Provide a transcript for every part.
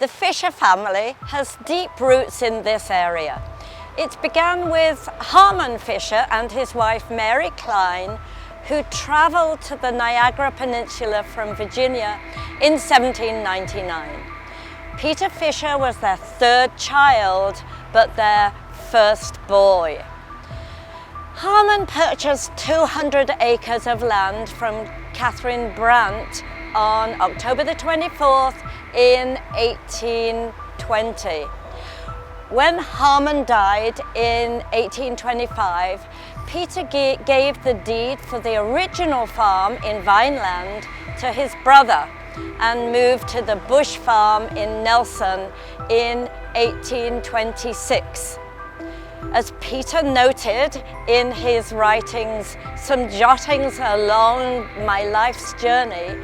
The Fisher family has deep roots in this area. It began with Harmon Fisher and his wife Mary Klein, who traveled to the Niagara Peninsula from Virginia in 1799. Peter Fisher was their third child, but their first boy. Harmon purchased 200 acres of land from Catherine Brandt on October the 24th in 1820. When Harmon died in 1825, Peter gave the deed for the original farm in Vineland to his brother and moved to the Bush farm in Nelson in 1826. As Peter noted in his writings, some jottings along my life's journey,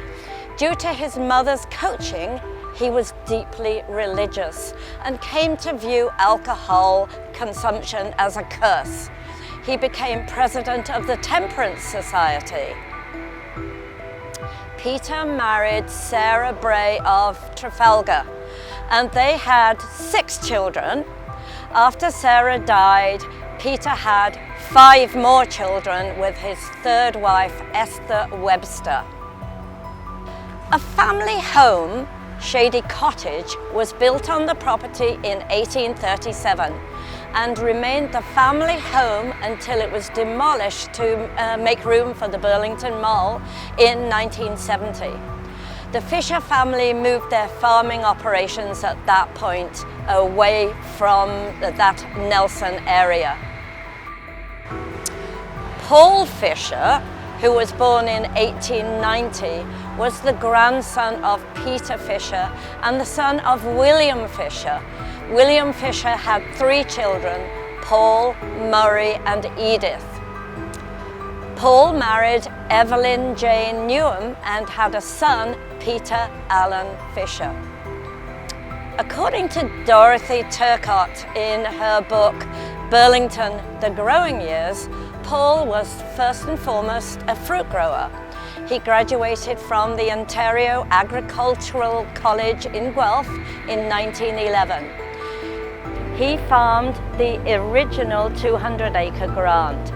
due to his mother's coaching, he was deeply religious and came to view alcohol consumption as a curse. He became president of the Temperance Society. Peter married Sarah Bray of Trafalgar, and they had 6 children. After Sarah died, Peter had 5 more children with his third wife, Esther Webster. A family home, Shady Cottage, was built on the property in 1837 and remained the family home until it was demolished to make room for the Burlington Mall in 1970. The Fisher family moved their farming operations at that point away from that Nelson area. Paul Fisher, who was born in 1890, was the grandson of Peter Fisher and the son of William Fisher. William Fisher had 3 children, Paul, Murray, and Edith. Paul married Evelyn Jane Newham and had a son, Peter Allen Fisher. According to Dorothy Turcott in her book, Burlington, The Growing Years, Paul was first and foremost a fruit grower. He graduated from the Ontario Agricultural College in Guelph in 1911. He farmed the original 200-acre grant,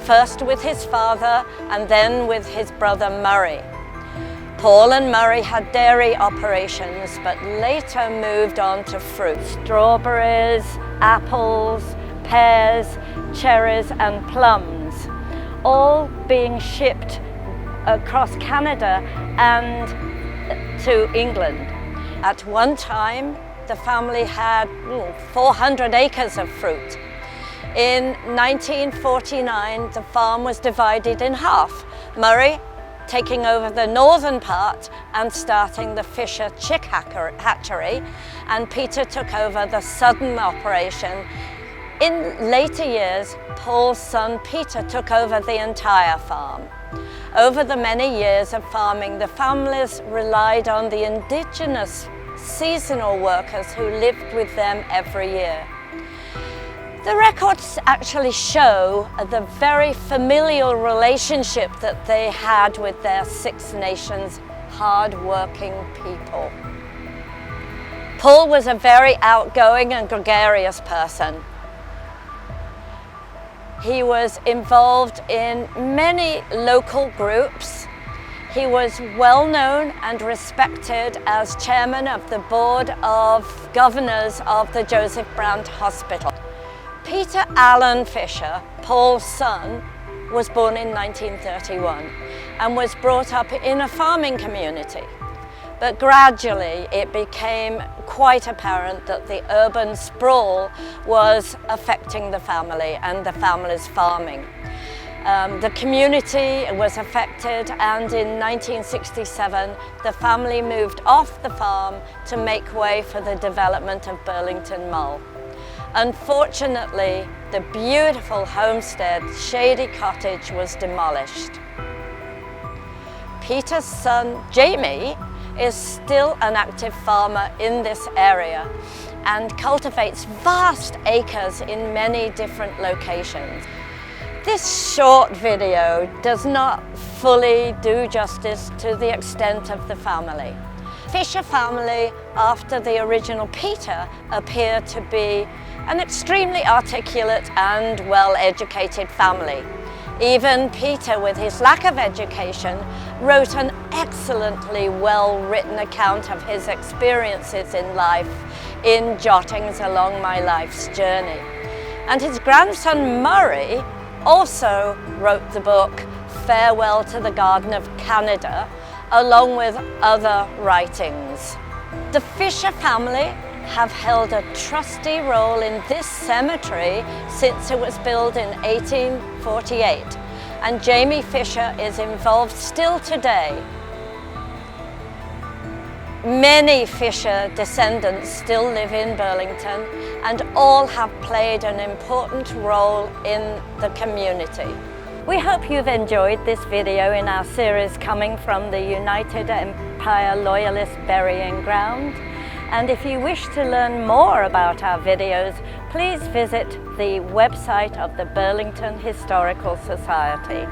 first with his father and then with his brother Murray. Paul and Murray had dairy operations, but later moved on to fruit. Strawberries, apples, pears, cherries and plums, all being shipped across Canada and to England. At one time, the family had 400 acres of fruit. In 1949, the farm was divided in half. Murray taking over the northern part and starting the Fisher Chick Hatchery, and Peter took over the southern operation. In later years, Paul's son Peter took over the entire farm. Over the many years of farming, the families relied on the indigenous seasonal workers who lived with them every year. The records actually show the very familial relationship that they had with their Six Nations hard-working people. Paul was a very outgoing and gregarious person. He was involved in many local groups. He was well known and respected as chairman of the Board of Governors of the Joseph Brant Hospital. Peter Allen Fisher, Paul's son, was born in 1931 and was brought up in a farming community. But gradually it became quite apparent that the urban sprawl was affecting the family and the family's farming. The community was affected, and in 1967 the family moved off the farm to make way for the development of Burlington Mall. Unfortunately, the beautiful homestead Shady Cottage was demolished. Peter's son Jamie is still an active farmer in this area and cultivates vast acres in many different locations. This short video does not fully do justice to the extent of the family. Fisher family, after the original Peter, appear to be an extremely articulate and well-educated family. Even Peter, with his lack of education, wrote an excellently well-written account of his experiences in life in Jottings Along My Life's Journey. And his grandson Murray also wrote the book Farewell to the Garden of Canada, along with other writings. The Fisher family have held a trustee role in this cemetery since it was built in 1848, and Jamie Fisher is involved still today. Many Fisher descendants still live in Burlington, and all have played an important role in the community. We hope you've enjoyed this video in our series coming from the United Empire Loyalist Burying Ground. And if you wish to learn more about our videos, please visit the website of the Burlington Historical Society.